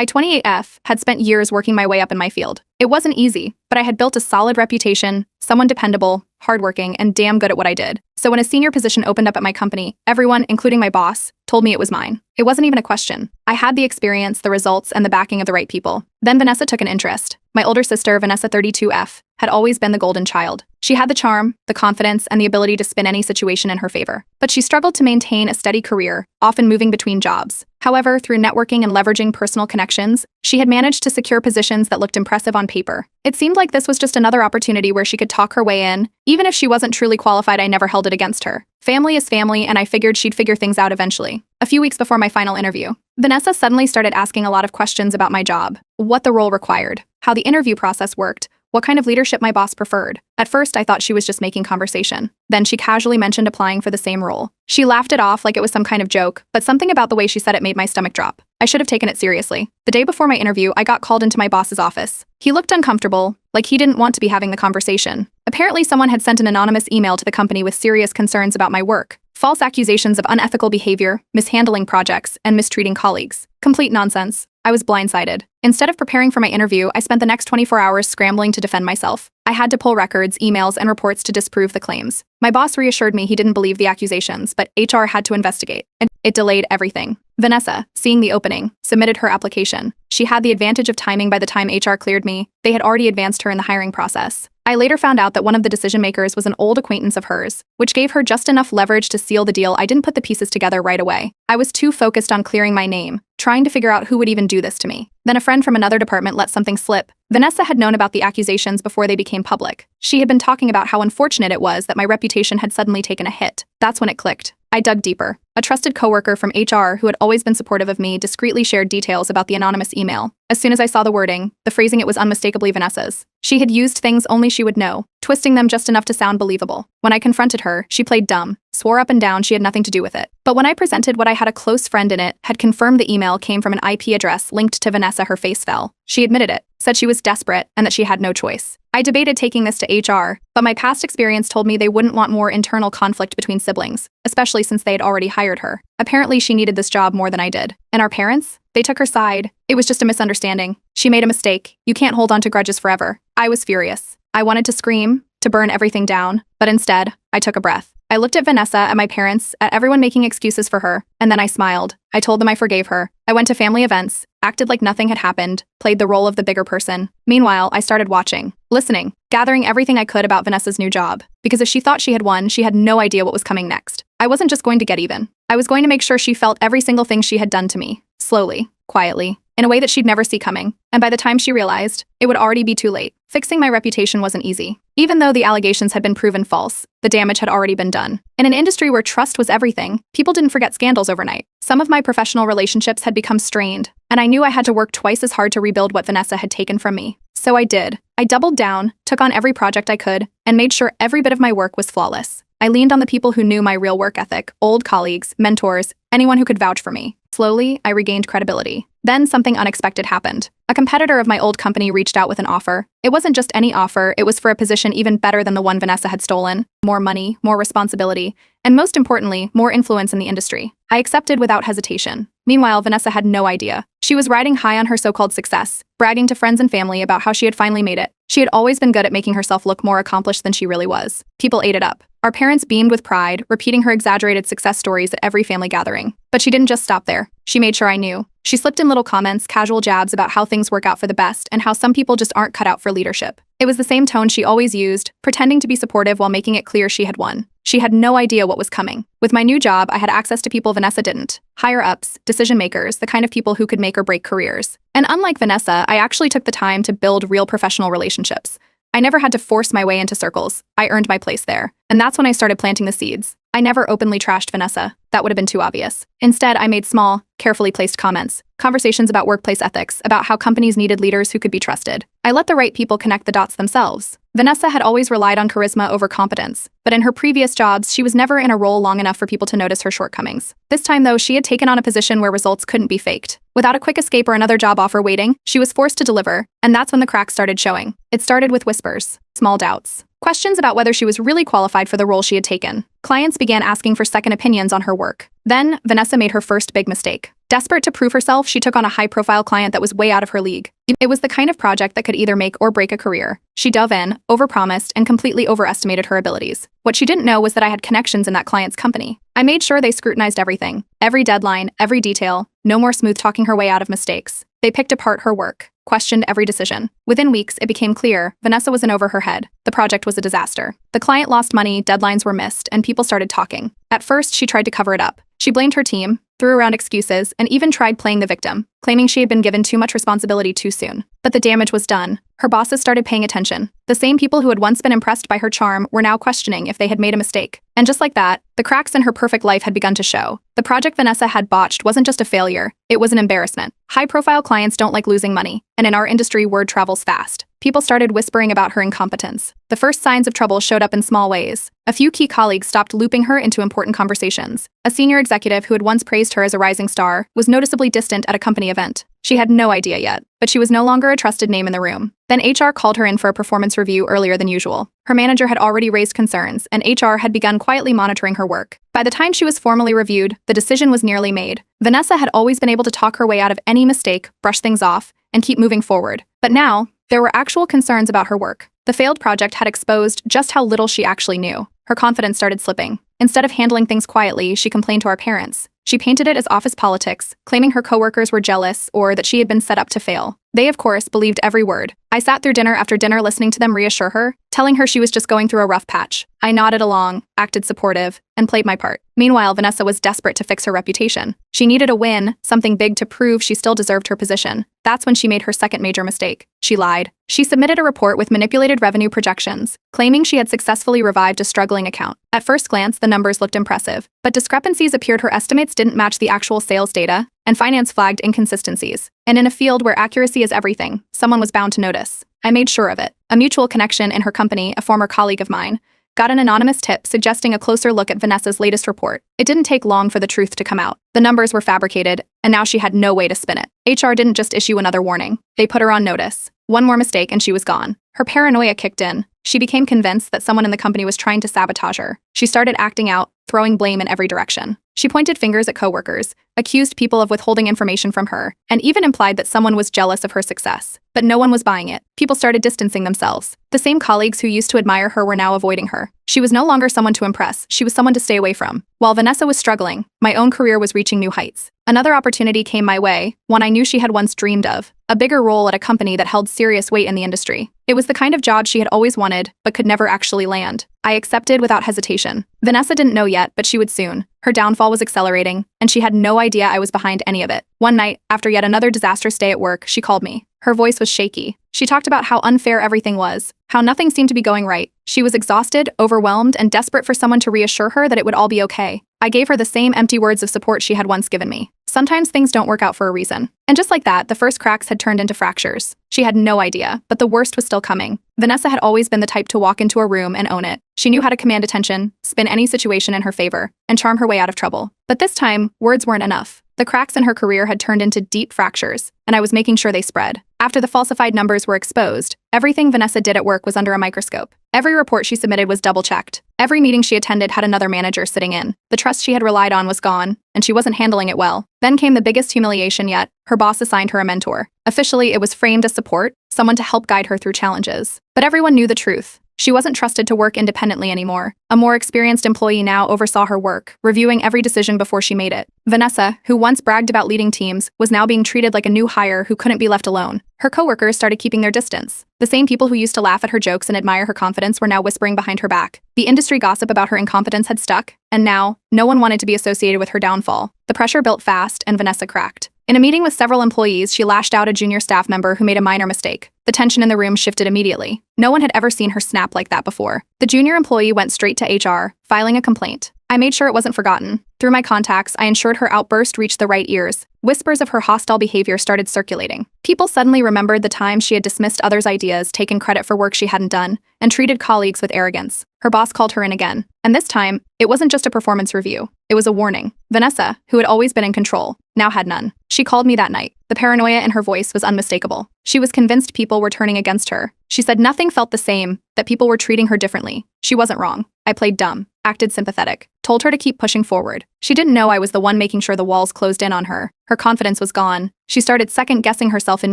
I, 28F, had spent years working my way up in my field. It wasn't easy, but I had built a solid reputation, someone dependable, hardworking, and damn good at what I did. So when a senior position opened up at my company, everyone, including my boss, told me it was mine. It wasn't even a question. I had the experience, the results, and the backing of the right people. Then Vanessa took an interest. My older sister, Vanessa 32F, had always been the golden child. She had the charm, the confidence, and the ability to spin any situation in her favor. But she struggled to maintain a steady career, often moving between jobs. However, through networking and leveraging personal connections, she had managed to secure positions that looked impressive on paper. It seemed like this was just another opportunity where she could talk her way in. Even if she wasn't truly qualified, I never held it against her. Family is family, and I figured she'd figure things out eventually. A few weeks before my final interview, Vanessa suddenly started asking a lot of questions about my job, what the role required, how the interview process worked, what kind of leadership my boss preferred. At first, I thought she was just making conversation. Then she casually mentioned applying for the same role. She laughed it off like it was some kind of joke, but something about the way she said it made my stomach drop. I should have taken it seriously. The day before my interview, I got called into my boss's office. He looked uncomfortable, like he didn't want to be having the conversation. Apparently, someone had sent an anonymous email to the company with serious concerns about my work. False accusations of unethical behavior, mishandling projects, and mistreating colleagues. Complete nonsense. I was blindsided. Instead of preparing for my interview, I spent the next 24 hours scrambling to defend myself. I had to pull records, emails, and reports to disprove the claims. My boss reassured me he didn't believe the accusations, but HR had to investigate. It delayed everything. Vanessa, seeing the opening, submitted her application. She had the advantage of timing. By the time HR cleared me, they had already advanced her in the hiring process. I later found out that one of the decision makers was an old acquaintance of hers, which gave her just enough leverage to seal the deal. I didn't put the pieces together right away. I was too focused on clearing my name, trying to figure out who would even do this to me. Then a friend from another department let something slip. Vanessa had known about the accusations before they became public. She had been talking about how unfortunate it was that my reputation had suddenly taken a hit. That's when it clicked. I dug deeper. A trusted coworker from HR who had always been supportive of me discreetly shared details about the anonymous email. As soon as I saw the wording, the phrasing, it was unmistakably Vanessa's. She had used things only she would know, twisting them just enough to sound believable. When I confronted her, she played dumb, swore up and down she had nothing to do with it. But when I presented what I had, a close friend in it had confirmed the email came from an IP address linked to Vanessa. Her face fell. She admitted it, said she was desperate, and that she had no choice. I debated taking this to HR, but my past experience told me they wouldn't want more internal conflict between siblings, especially since they had already hired her. Apparently, she needed this job more than I did. And our parents? They took her side. It was just a misunderstanding. She made a mistake. You can't hold on to grudges forever. I was furious. I wanted to scream, to burn everything down, but instead, I took a breath. I looked at Vanessa, at my parents, at everyone making excuses for her, and then I smiled. I told them I forgave her. I went to family events, acted like nothing had happened, played the role of the bigger person. Meanwhile, I started watching, listening, gathering everything I could about Vanessa's new job. Because if she thought she had won, she had no idea what was coming next. I wasn't just going to get even. I was going to make sure she felt every single thing she had done to me. Slowly, quietly, in a way that she'd never see coming. And by the time she realized, it would already be too late. Fixing my reputation wasn't easy. Even though the allegations had been proven false, the damage had already been done. In an industry where trust was everything, people didn't forget scandals overnight. Some of my professional relationships had become strained, and I knew I had to work twice as hard to rebuild what Vanessa had taken from me. So I did. I doubled down, took on every project I could, and made sure every bit of my work was flawless. I leaned on the people who knew my real work ethic, old colleagues, mentors, anyone who could vouch for me. Slowly, I regained credibility. Then something unexpected happened. A competitor of my old company reached out with an offer. It wasn't just any offer, it was for a position even better than the one Vanessa had stolen. More money, more responsibility, and most importantly, more influence in the industry. I accepted without hesitation. Meanwhile, Vanessa had no idea. She was riding high on her so-called success, bragging to friends and family about how she had finally made it. She had always been good at making herself look more accomplished than she really was. People ate it up. Our parents beamed with pride, repeating her exaggerated success stories at every family gathering. But she didn't just stop there. She made sure I knew. She slipped in little comments, casual jabs about how things work out for the best and how some people just aren't cut out for leadership. It was the same tone she always used, pretending to be supportive while making it clear she had won. She had no idea what was coming. With my new job, I had access to people Vanessa didn't. Higher-ups, decision makers, the kind of people who could make or break careers. And unlike Vanessa, I actually took the time to build real professional relationships. I never had to force my way into circles. I earned my place there. And that's when I started planting the seeds. I never openly trashed Vanessa. That would have been too obvious. Instead, I made small, carefully placed comments, conversations about workplace ethics, about how companies needed leaders who could be trusted. I let the right people connect the dots themselves. Vanessa had always relied on charisma over competence, but in her previous jobs, she was never in a role long enough for people to notice her shortcomings. This time, though, she had taken on a position where results couldn't be faked. Without a quick escape or another job offer waiting, she was forced to deliver, and that's when the cracks started showing. It started with whispers, small doubts, questions about whether she was really qualified for the role she had taken. Clients began asking for second opinions on her work. Then, Vanessa made her first big mistake. Desperate to prove herself, she took on a high-profile client that was way out of her league. It was the kind of project that could either make or break a career. She dove in, overpromised, and completely overestimated her abilities. What she didn't know was that I had connections in that client's company. I made sure they scrutinized everything. Every deadline, every detail. No more smooth-talking her way out of mistakes. They picked apart her work, questioned every decision. Within weeks, it became clear Vanessa was in over her head. The project was a disaster. The client lost money, deadlines were missed, and people started talking. At first, she tried to cover it up. She blamed her team, threw around excuses, and even tried playing the victim, claiming she had been given too much responsibility too soon. But the damage was done. Her bosses started paying attention. The same people who had once been impressed by her charm were now questioning if they had made a mistake. And just like that, the cracks in her perfect life had begun to show. The project Vanessa had botched wasn't just a failure, it was an embarrassment. High-profile clients don't like losing money, and in our industry, word travels fast. People started whispering about her incompetence. The first signs of trouble showed up in small ways. A few key colleagues stopped looping her into important conversations. A senior executive who had once praised her as a rising star was noticeably distant at a company event. She had no idea yet, but she was no longer a trusted name in the room. Then HR called her in for a performance review earlier than usual. Her manager had already raised concerns, and HR had begun quietly monitoring her work. By the time she was formally reviewed, the decision was nearly made. Vanessa had always been able to talk her way out of any mistake, brush things off, and keep moving forward. But now, there were actual concerns about her work. The failed project had exposed just how little she actually knew. Her confidence started slipping. Instead of handling things quietly, she complained to our parents. She painted it as office politics, claiming her coworkers were jealous or that she had been set up to fail. They, of course, believed every word. I sat through dinner after dinner listening to them reassure her, telling her she was just going through a rough patch. I nodded along, acted supportive, and played my part. Meanwhile, Vanessa was desperate to fix her reputation. She needed a win, something big to prove she still deserved her position. That's when she made her second major mistake. She lied. She submitted a report with manipulated revenue projections, claiming she had successfully revived a struggling account. At first glance, the numbers looked impressive, but discrepancies appeared. Her estimates didn't match the actual sales data, and finance flagged inconsistencies. And in a field where accuracy is everything, someone was bound to notice. I made sure of it. A mutual connection in her company, a former colleague of mine, got an anonymous tip suggesting a closer look at Vanessa's latest report. It didn't take long for the truth to come out. The numbers were fabricated, and now she had no way to spin it. HR didn't just issue another warning. They put her on notice. One more mistake and she was gone. Her paranoia kicked in. She became convinced that someone in the company was trying to sabotage her. She started acting out, throwing blame in every direction. She pointed fingers at coworkers, accused people of withholding information from her, and even implied that someone was jealous of her success. But no one was buying it. People started distancing themselves. The same colleagues who used to admire her were now avoiding her. She was no longer someone to impress, she was someone to stay away from. While Vanessa was struggling, my own career was reaching new heights. Another opportunity came my way, one I knew she had once dreamed of, a bigger role at a company that held serious weight in the industry. It was the kind of job she had always wanted, but could never actually land. I accepted without hesitation. Vanessa didn't know yet, but she would soon. Her downfall was accelerating, and she had no idea I was behind any of it. One night, after yet another disastrous day at work, she called me. Her voice was shaky. She talked about how unfair everything was, how nothing seemed to be going right. She was exhausted, overwhelmed, and desperate for someone to reassure her that it would all be okay. I gave her the same empty words of support she had once given me. Sometimes things don't work out for a reason. And just like that, the first cracks had turned into fractures. She had no idea, but the worst was still coming. Vanessa had always been the type to walk into a room and own it. She knew how to command attention, spin any situation in her favor, and charm her way out of trouble. But this time, words weren't enough. The cracks in her career had turned into deep fractures, and I was making sure they spread. After the falsified numbers were exposed, everything Vanessa did at work was under a microscope. Every report she submitted was double-checked. Every meeting she attended had another manager sitting in. The trust she had relied on was gone, and she wasn't handling it well. Then came the biggest humiliation yet. Her boss assigned her a mentor. Officially, it was framed as support, someone to help guide her through challenges. But everyone knew the truth. She wasn't trusted to work independently anymore. A more experienced employee now oversaw her work, reviewing every decision before she made it. Vanessa, who once bragged about leading teams, was now being treated like a new hire who couldn't be left alone. Her coworkers started keeping their distance. The same people who used to laugh at her jokes and admire her confidence were now whispering behind her back. The industry gossip about her incompetence had stuck, and now, no one wanted to be associated with her downfall. The pressure built fast, and Vanessa cracked. In a meeting with several employees, she lashed out at a junior staff member who made a minor mistake. The tension in the room shifted immediately. No one had ever seen her snap like that before. The junior employee went straight to HR, filing a complaint. I made sure it wasn't forgotten. Through my contacts, I ensured her outburst reached the right ears. Whispers of her hostile behavior started circulating. People suddenly remembered the time she had dismissed others' ideas, taken credit for work she hadn't done, and treated colleagues with arrogance. Her boss called her in again. And this time, it wasn't just a performance review. It was a warning. Vanessa, who had always been in control, now had none. She called me that night. The paranoia in her voice was unmistakable. She was convinced people were turning against her. She said nothing felt the same, that people were treating her differently. She wasn't wrong. I played dumb. acted sympathetic, told her to keep pushing forward. She didn't know I was the one making sure the walls closed in on her. Her confidence was gone. She started second-guessing herself in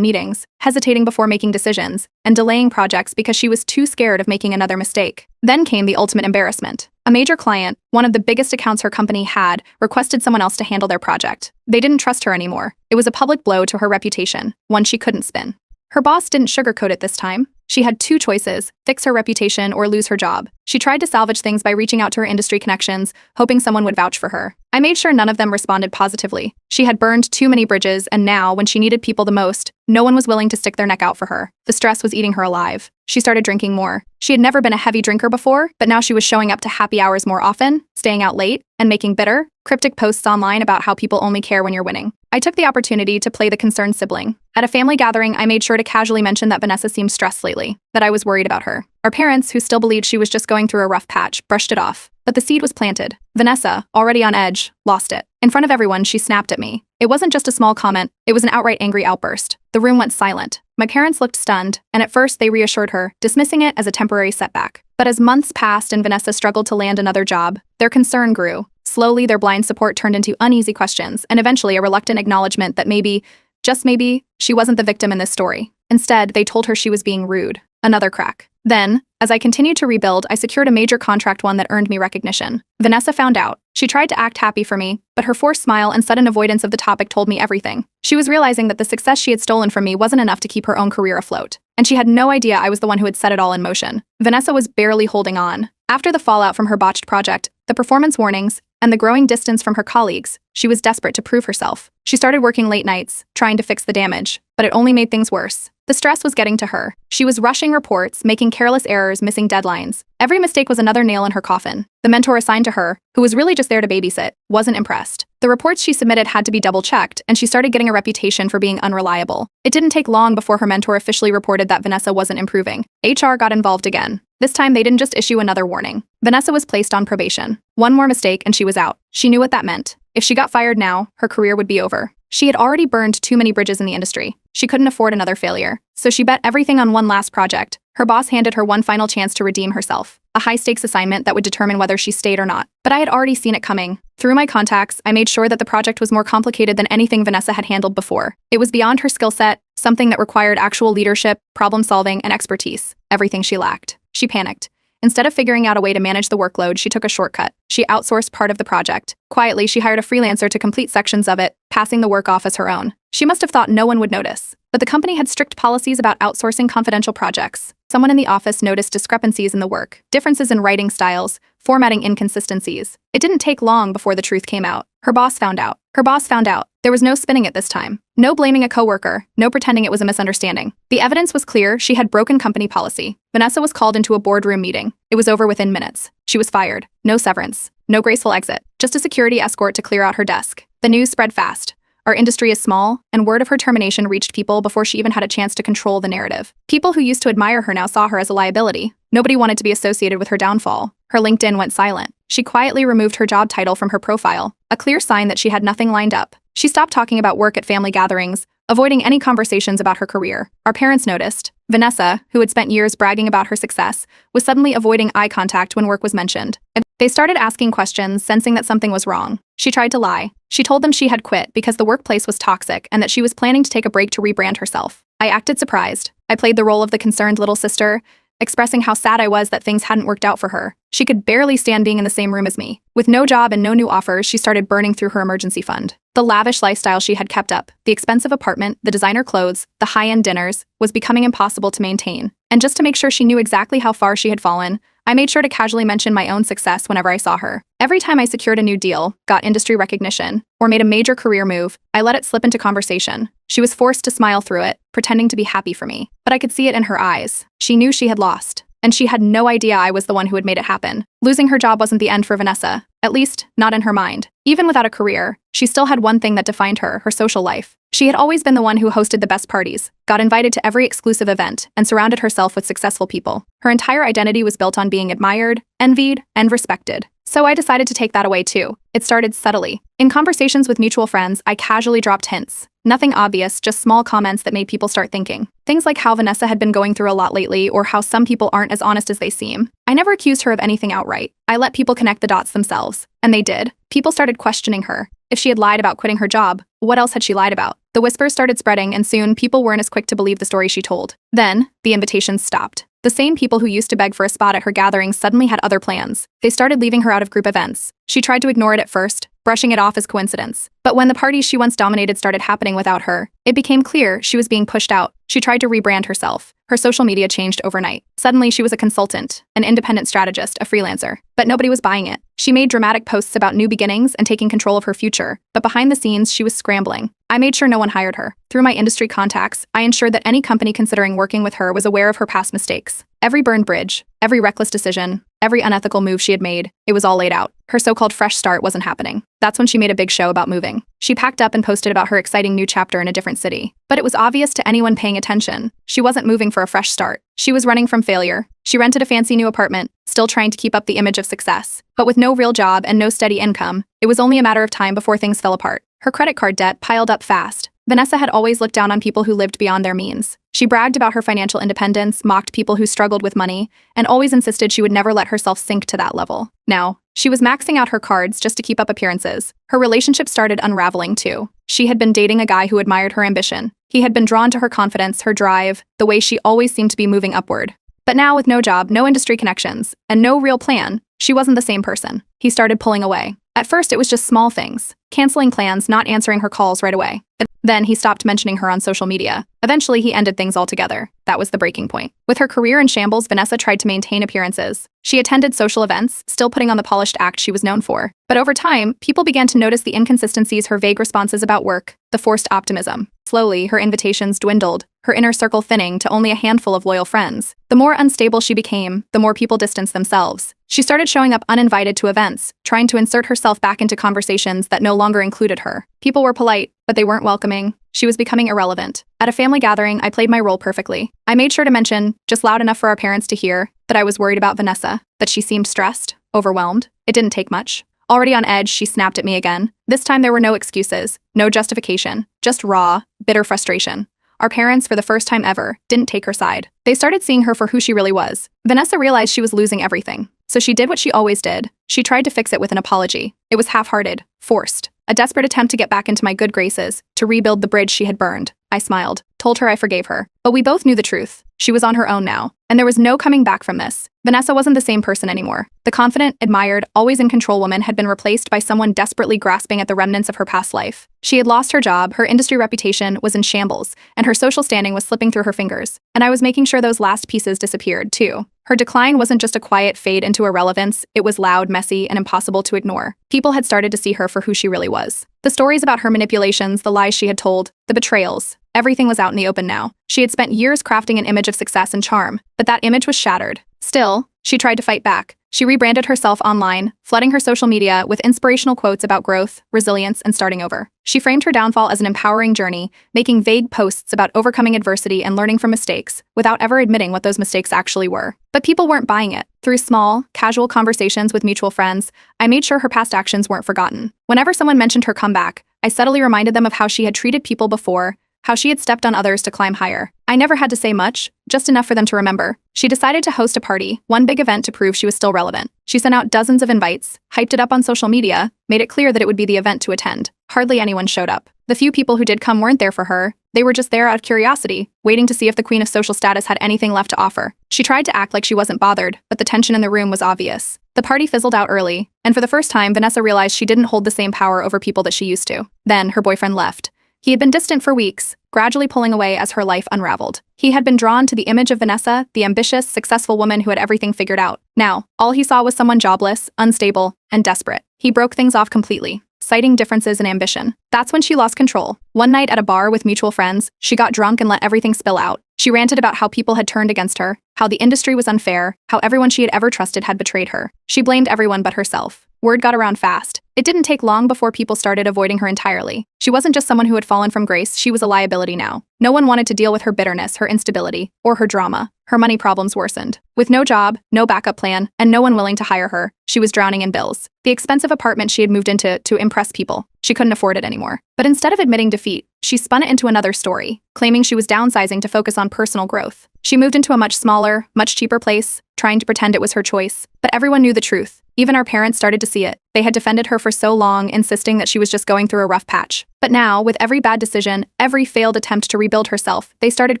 meetings, hesitating before making decisions, and delaying projects because she was too scared of making another mistake. Then came the ultimate embarrassment. A major client, one of the biggest accounts her company had, requested someone else to handle their project. They didn't trust her anymore. It was a public blow to her reputation, one she couldn't spin. Her boss didn't sugarcoat it this time. She had two choices: fix her reputation or lose her job. She tried to salvage things by reaching out to her industry connections, hoping someone would vouch for her. I made sure none of them responded positively. She had burned too many bridges, and now, when she needed people the most, no one was willing to stick their neck out for her. The stress was eating her alive. She started drinking more. She had never been a heavy drinker before, but now she was showing up to happy hours more often, staying out late, and making bitter, cryptic posts online about how people only care when you're winning. I took the opportunity to play the concerned sibling. At a family gathering, I made sure to casually mention that Vanessa seemed stressed lately, that I was worried about her. Our parents, who still believed she was just going through a rough patch, brushed it off. But the seed was planted. Vanessa, already on edge, lost it. In front of everyone, she snapped at me. It wasn't just a small comment, it was an outright angry outburst. The room went silent. My parents looked stunned, and at first they reassured her, dismissing it as a temporary setback. But as months passed and Vanessa struggled to land another job, their concern grew. Slowly, their blind support turned into uneasy questions, and eventually a reluctant acknowledgement that maybe, just maybe, she wasn't the victim in this story. Instead, they told her she was being rude. Another crack. Then, as I continued to rebuild, I secured a major contract, one that earned me recognition. Vanessa found out. She tried to act happy for me, but her forced smile and sudden avoidance of the topic told me everything. She was realizing that the success she had stolen from me wasn't enough to keep her own career afloat, and she had no idea I was the one who had set it all in motion. Vanessa was barely holding on. After the fallout from her botched project, the performance warnings, and the growing distance from her colleagues, she was desperate to prove herself. She started working late nights, trying to fix the damage, but it only made things worse. The stress was getting to her. She was rushing reports, making careless errors, missing deadlines. Every mistake was another nail in her coffin. The mentor assigned to her, who was really just there to babysit, wasn't impressed. The reports she submitted had to be double-checked, and she started getting a reputation for being unreliable. It didn't take long before her mentor officially reported that Vanessa wasn't improving. HR got involved again. This time, they didn't just issue another warning. Vanessa was placed on probation. One more mistake and she was out. She knew what that meant. If she got fired now, her career would be over. She had already burned too many bridges in the industry. She couldn't afford another failure. So she bet everything on one last project. Her boss handed her one final chance to redeem herself. A high-stakes assignment that would determine whether she stayed or not. But I had already seen it coming. Through my contacts, I made sure that the project was more complicated than anything Vanessa had handled before. It was beyond her skill set, something that required actual leadership, problem-solving, and expertise. Everything she lacked. She panicked. Instead of figuring out a way to manage the workload, she took a shortcut. She outsourced part of the project. Quietly, she hired a freelancer to complete sections of it, passing the work off as her own. She must have thought no one would notice. But the company had strict policies about outsourcing confidential projects. Someone in the office noticed discrepancies in the work, differences in writing styles, formatting inconsistencies. It didn't take long before the truth came out. Her boss found out. Her boss found out. There was no spinning it this time. No blaming a coworker, no pretending it was a misunderstanding. The evidence was clear. She had broken company policy. Vanessa was called into a boardroom meeting. It was over within minutes. She was fired. No severance. No graceful exit. Just a security escort to clear out her desk. The news spread fast. Our industry is small, and word of her termination reached people before she even had a chance to control the narrative. People who used to admire her now saw her as a liability. Nobody wanted to be associated with her downfall. Her LinkedIn went silent. She quietly removed her job title from her profile, a clear sign that she had nothing lined up. She stopped talking about work at family gatherings, avoiding any conversations about her career. Our parents noticed. Vanessa, who had spent years bragging about her success, was suddenly avoiding eye contact when work was mentioned. They started asking questions, sensing that something was wrong. She tried to lie. She told them she had quit because the workplace was toxic and that she was planning to take a break to rebrand herself. I acted surprised. I played the role of the concerned little sister, expressing how sad I was that things hadn't worked out for her. She could barely stand being in the same room as me. With no job and no new offers, she started burning through her emergency fund. The lavish lifestyle she had kept up, the expensive apartment, the designer clothes, the high-end dinners, was becoming impossible to maintain. And just to make sure she knew exactly how far she had fallen, I made sure to casually mention my own success whenever I saw her. Every time I secured a new deal, got industry recognition, or made a major career move, I let it slip into conversation. She was forced to smile through it, pretending to be happy for me. But I could see it in her eyes. She knew she had lost. And she had no idea I was the one who had made it happen. Losing her job wasn't the end for Vanessa, at least, not in her mind. Even without a career, she still had one thing that defined her, her social life. She had always been the one who hosted the best parties, got invited to every exclusive event, and surrounded herself with successful people. Her entire identity was built on being admired, envied, and respected. So I decided to take that away too. It started subtly. In conversations with mutual friends, I casually dropped hints. Nothing obvious, just small comments that made people start thinking. Things like how Vanessa had been going through a lot lately or how some people aren't as honest as they seem. I never accused her of anything outright. I let people connect the dots themselves. And they did. People started questioning her. If she had lied about quitting her job, what else had she lied about? The whispers started spreading, and soon people weren't as quick to believe the story she told. Then, the invitations stopped. The same people who used to beg for a spot at her gatherings suddenly had other plans. They started leaving her out of group events. She tried to ignore it at first, brushing it off as coincidence. But when the parties she once dominated started happening without her, it became clear she was being pushed out. She tried to rebrand herself. Her social media changed overnight. Suddenly, she was a consultant, an independent strategist, a freelancer. But nobody was buying it. She made dramatic posts about new beginnings and taking control of her future. But behind the scenes, she was scrambling. I made sure no one hired her. Through my industry contacts, I ensured that any company considering working with her was aware of her past mistakes. Every burned bridge, every reckless decision, every unethical move she had made, it was all laid out. Her so-called fresh start wasn't happening. That's when she made a big show about moving. She packed up and posted about her exciting new chapter in a different city. But it was obvious to anyone paying attention. She wasn't moving for a fresh start. She was running from failure. She rented a fancy new apartment, still trying to keep up the image of success. But with no real job and no steady income, it was only a matter of time before things fell apart. Her credit card debt piled up fast. Vanessa had always looked down on people who lived beyond their means. She bragged about her financial independence, mocked people who struggled with money, and always insisted she would never let herself sink to that level. Now, she was maxing out her cards just to keep up appearances. Her relationship started unraveling too. She had been dating a guy who admired her ambition. He had been drawn to her confidence, her drive, the way she always seemed to be moving upward. But now, with no job, no industry connections, and no real plan, she wasn't the same person. He started pulling away. At first, it was just small things. Canceling plans, not answering her calls right away. Then he stopped mentioning her on social media. Eventually, he ended things altogether. That was the breaking point. With her career in shambles, Vanessa tried to maintain appearances. She attended social events, still putting on the polished act she was known for. But over time, people began to notice the inconsistencies, her vague responses about work, the forced optimism. Slowly, her invitations dwindled, her inner circle thinning to only a handful of loyal friends. The more unstable she became, the more people distanced themselves. She started showing up uninvited to events, trying to insert herself back into conversations that no longer included her. People were polite, but they weren't welcoming. She was becoming irrelevant. At a family gathering, I played my role perfectly. I made sure to mention, just loud enough for our parents to hear, that I was worried about Vanessa, that she seemed stressed, overwhelmed. It didn't take much. Already on edge, she snapped at me again. This time there were no excuses, no justification, just raw, bitter frustration. Our parents, for the first time ever, didn't take her side. They started seeing her for who she really was. Vanessa realized she was losing everything. So she did what she always did. She tried to fix it with an apology. It was half-hearted, forced. A desperate attempt to get back into my good graces, to rebuild the bridge she had burned. I smiled, told her I forgave her. But we both knew the truth. She was on her own now, and there was no coming back from this. Vanessa wasn't the same person anymore. The confident, admired, always in control woman had been replaced by someone desperately grasping at the remnants of her past life. She had lost her job, her industry reputation was in shambles, and her social standing was slipping through her fingers. And I was making sure those last pieces disappeared, too. Her decline wasn't just a quiet fade into irrelevance, it was loud, messy, and impossible to ignore. People had started to see her for who she really was. The stories about her manipulations, the lies she had told, the betrayals, everything was out in the open now. She had spent years crafting an image of success and charm, but that image was shattered. Still, she tried to fight back. She rebranded herself online, flooding her social media with inspirational quotes about growth, resilience, and starting over. She framed her downfall as an empowering journey, making vague posts about overcoming adversity and learning from mistakes, without ever admitting what those mistakes actually were. But people weren't buying it. Through small, casual conversations with mutual friends, I made sure her past actions weren't forgotten. Whenever someone mentioned her comeback, I subtly reminded them of how she had treated people before, how she had stepped on others to climb higher. I never had to say much, just enough for them to remember. She decided to host a party, one big event to prove she was still relevant. She sent out dozens of invites, hyped it up on social media, made it clear that it would be the event to attend. Hardly anyone showed up. The few people who did come weren't there for her. They were just there out of curiosity, waiting to see if the queen of social status had anything left to offer. She tried to act like she wasn't bothered, but the tension in the room was obvious. The party fizzled out early, and for the first time, Vanessa realized she didn't hold the same power over people that she used to. Then, her boyfriend left. He had been distant for weeks, gradually pulling away as her life unraveled. He had been drawn to the image of Vanessa, the ambitious, successful woman who had everything figured out. Now, all he saw was someone jobless, unstable, and desperate. He broke things off completely, citing differences in ambition. That's when she lost control. One night at a bar with mutual friends, she got drunk and let everything spill out. She ranted about how people had turned against her, how the industry was unfair, how everyone she had ever trusted had betrayed her. She blamed everyone but herself. Word got around fast. It didn't take long before people started avoiding her entirely. She wasn't just someone who had fallen from grace, she was a liability now. No one wanted to deal with her bitterness, her instability, or her drama. Her money problems worsened. With no job, no backup plan, and no one willing to hire her, she was drowning in bills. The expensive apartment she had moved into to impress people, she couldn't afford it anymore. But instead of admitting defeat, she spun it into another story, claiming she was downsizing to focus on personal growth. She moved into a much smaller, much cheaper place, trying to pretend it was her choice. But everyone knew the truth. Even our parents started to see it. They had defended her for so long, insisting that she was just going through a rough patch. But now, with every bad decision, every failed attempt to rebuild herself, they started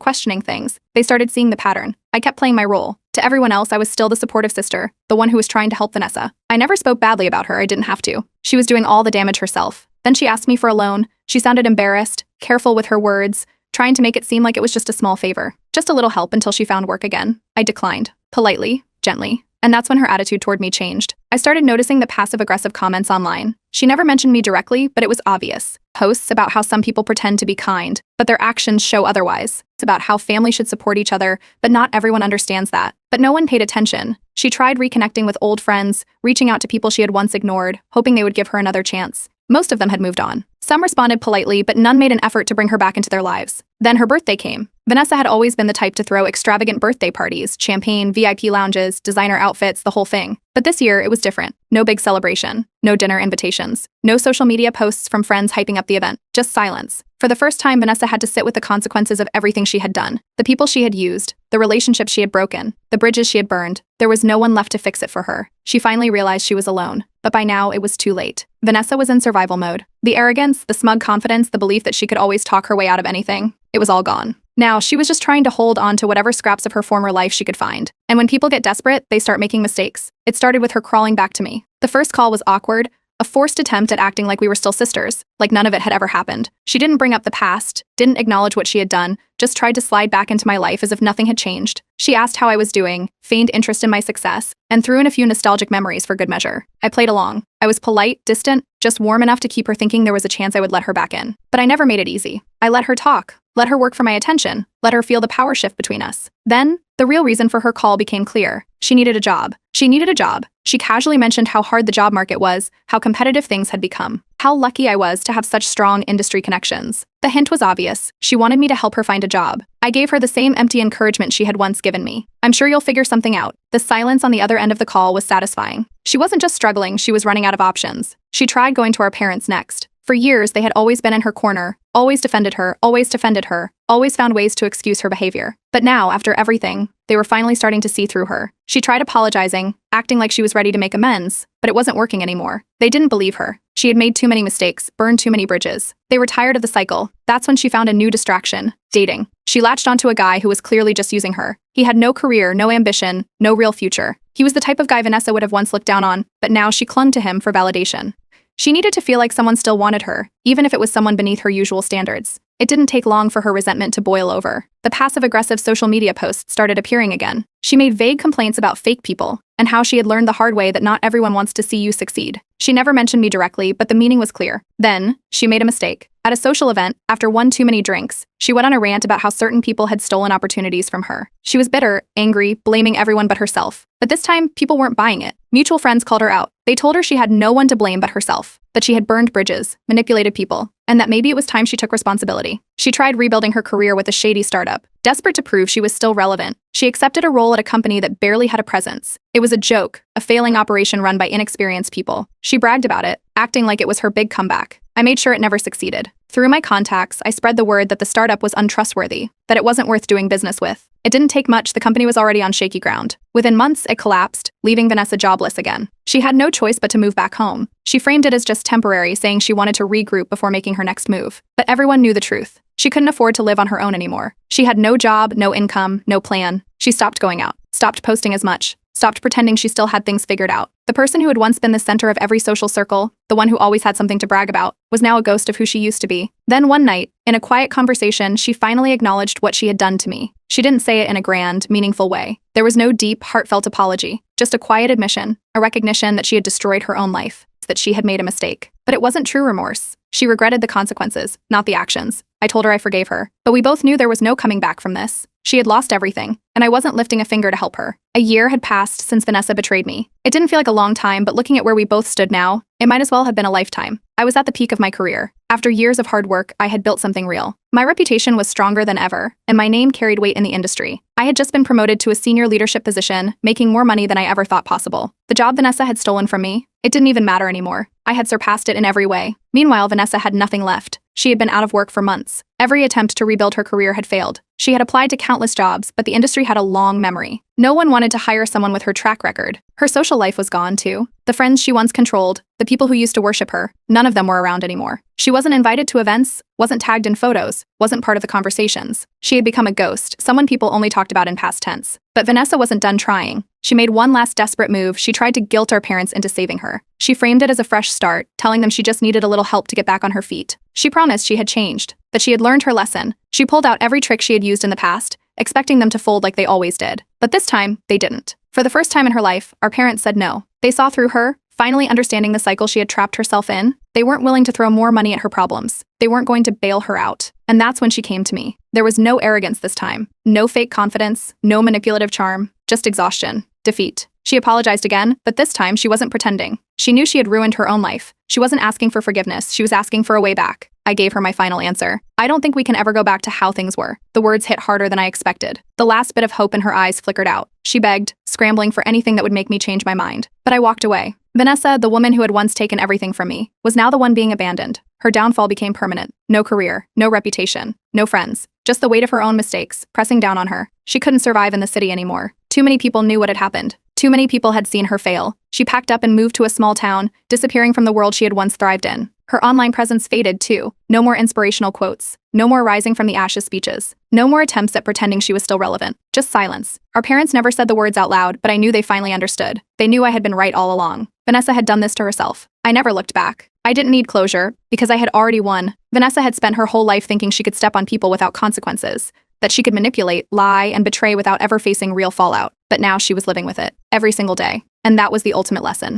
questioning things. They started seeing the pattern. I kept playing my role. To everyone else, I was still the supportive sister, the one who was trying to help Vanessa. I never spoke badly about her, I didn't have to. She was doing all the damage herself. Then she asked me for a loan. She sounded embarrassed, careful with her words, trying to make it seem like it was just a small favor. Just a little help until she found work again. I declined. Politely, gently. And that's when her attitude toward me changed. I started noticing the passive-aggressive comments online. She never mentioned me directly, but it was obvious. Posts about how some people pretend to be kind, but their actions show otherwise. It's about how families should support each other, but not everyone understands that. But no one paid attention. She tried reconnecting with old friends, reaching out to people she had once ignored, hoping they would give her another chance. Most of them had moved on. Some responded politely, but none made an effort to bring her back into their lives. Then her birthday came. Vanessa had always been the type to throw extravagant birthday parties, champagne, VIP lounges, designer outfits, the whole thing. But this year, it was different. No big celebration, no dinner invitations, no social media posts from friends hyping up the event, just silence. For the first time, Vanessa had to sit with the consequences of everything she had done. The people she had used, the relationships she had broken, the bridges she had burned. There was no one left to fix it for her. She finally realized she was alone. But by now, it was too late. Vanessa was in survival mode. The arrogance, the smug confidence, the belief that she could always talk her way out of anything, it was all gone. Now, she was just trying to hold on to whatever scraps of her former life she could find. And when people get desperate, they start making mistakes. It started with her crawling back to me. The first call was awkward, a forced attempt at acting like we were still sisters, like none of it had ever happened. She didn't bring up the past, didn't acknowledge what she had done, just tried to slide back into my life as if nothing had changed. She asked how I was doing, feigned interest in my success, and threw in a few nostalgic memories for good measure. I played along. I was polite, distant, just warm enough to keep her thinking there was a chance I would let her back in. But I never made it easy. I let her talk, let her work for my attention, let her feel the power shift between us. Then, the real reason for her call became clear. She needed a job. She needed a job. She casually mentioned how hard the job market was, how competitive things had become, how lucky I was to have such strong industry connections. The hint was obvious. She wanted me to help her find a job. I gave her the same empty encouragement she had once given me. I'm sure you'll figure something out. The silence on the other end of the call was satisfying. She wasn't just struggling, she was running out of options. She tried going to our parents next. For years, they had always been in her corner, always defended her, always found ways to excuse her behavior. But now, after everything, they were finally starting to see through her. She tried apologizing, acting like she was ready to make amends, but it wasn't working anymore. They didn't believe her. She had made too many mistakes, burned too many bridges. They were tired of the cycle. That's when she found a new distraction: dating. She latched onto a guy who was clearly just using her. He had no career, no ambition, no real future. He was the type of guy Vanessa would have once looked down on, but now she clung to him for validation. She needed to feel like someone still wanted her, even if it was someone beneath her usual standards. It didn't take long for her resentment to boil over. The passive-aggressive social media posts started appearing again. She made vague complaints about fake people, and how she had learned the hard way that not everyone wants to see you succeed. She never mentioned me directly, but the meaning was clear. Then, she made a mistake. At a social event, after one too many drinks, she went on a rant about how certain people had stolen opportunities from her. She was bitter, angry, blaming everyone but herself. But this time, people weren't buying it. Mutual friends called her out. They told her she had no one to blame but herself, that she had burned bridges, manipulated people, and that maybe it was time she took responsibility. She tried rebuilding her career with a shady startup. Desperate to prove she was still relevant, she accepted a role at a company that barely had a presence. It was a joke, a failing operation run by inexperienced people. She bragged about it, acting like it was her big comeback. I made sure it never succeeded. Through my contacts, I spread the word that the startup was untrustworthy, that it wasn't worth doing business with. It didn't take much, the company was already on shaky ground. Within months, it collapsed, leaving Vanessa jobless again. She had no choice but to move back home. She framed it as just temporary, saying she wanted to regroup before making her next move. But everyone knew the truth. She couldn't afford to live on her own anymore. She had no job, no income, no plan. She stopped going out, stopped posting as much, stopped pretending she still had things figured out. The person who had once been the center of every social circle, the one who always had something to brag about, was now a ghost of who she used to be. Then one night, in a quiet conversation, she finally acknowledged what she had done to me. She didn't say it in a grand, meaningful way. There was no deep, heartfelt apology, just a quiet admission, a recognition that she had destroyed her own life, that she had made a mistake. But it wasn't true remorse. She regretted the consequences, not the actions. I told her I forgave her. But we both knew there was no coming back from this. She had lost everything, and I wasn't lifting a finger to help her. A year had passed since Vanessa betrayed me. It didn't feel like a long time, but looking at where we both stood now, it might as well have been a lifetime. I was at the peak of my career. After years of hard work, I had built something real. My reputation was stronger than ever, and my name carried weight in the industry. I had just been promoted to a senior leadership position, making more money than I ever thought possible. The job Vanessa had stolen from me, it didn't even matter anymore. I had surpassed it in every way. Meanwhile, Vanessa had nothing left. She had been out of work for months. Every attempt to rebuild her career had failed. She had applied to countless jobs, but the industry had a long memory. No one wanted to hire someone with her track record. Her social life was gone, too. The friends she once controlled, the people who used to worship her, none of them were around anymore. She wasn't invited to events, wasn't tagged in photos, wasn't part of the conversations. She had become a ghost, someone people only talked about in past tense. But Vanessa wasn't done trying. She made one last desperate move. She tried to guilt our parents into saving her. She framed it as a fresh start, telling them she just needed a little help to get back on her feet. She promised she had changed, that she had learned her lesson. She pulled out every trick she had used in the past, expecting them to fold like they always did. But this time, they didn't. For the first time in her life, our parents said no. They saw through her, finally understanding the cycle she had trapped herself in. They weren't willing to throw more money at her problems. They weren't going to bail her out. And that's when she came to me. There was no arrogance this time. No fake confidence, no manipulative charm, just exhaustion, defeat. She apologized again, but this time she wasn't pretending. She knew she had ruined her own life. She wasn't asking for forgiveness. She was asking for a way back. I gave her my final answer. I don't think we can ever go back to how things were. The words hit harder than I expected. The last bit of hope in her eyes flickered out. She begged, scrambling for anything that would make me change my mind. But I walked away. Vanessa, the woman who had once taken everything from me, was now the one being abandoned. Her downfall became permanent. No career, no reputation, no friends. Just the weight of her own mistakes, pressing down on her. She couldn't survive in the city anymore. Too many people knew what had happened. Too many people had seen her fail. She packed up and moved to a small town, disappearing from the world she had once thrived in. Her online presence faded too. No more inspirational quotes. No more rising from the ashes speeches. No more attempts at pretending she was still relevant. Just silence. Our parents never said the words out loud, but I knew they finally understood. They knew I had been right all along. Vanessa had done this to herself. I never looked back. I didn't need closure, because I had already won. Vanessa had spent her whole life thinking she could step on people without consequences, that she could manipulate, lie, and betray without ever facing real fallout. But now she was living with it, every single day. And that was the ultimate lesson.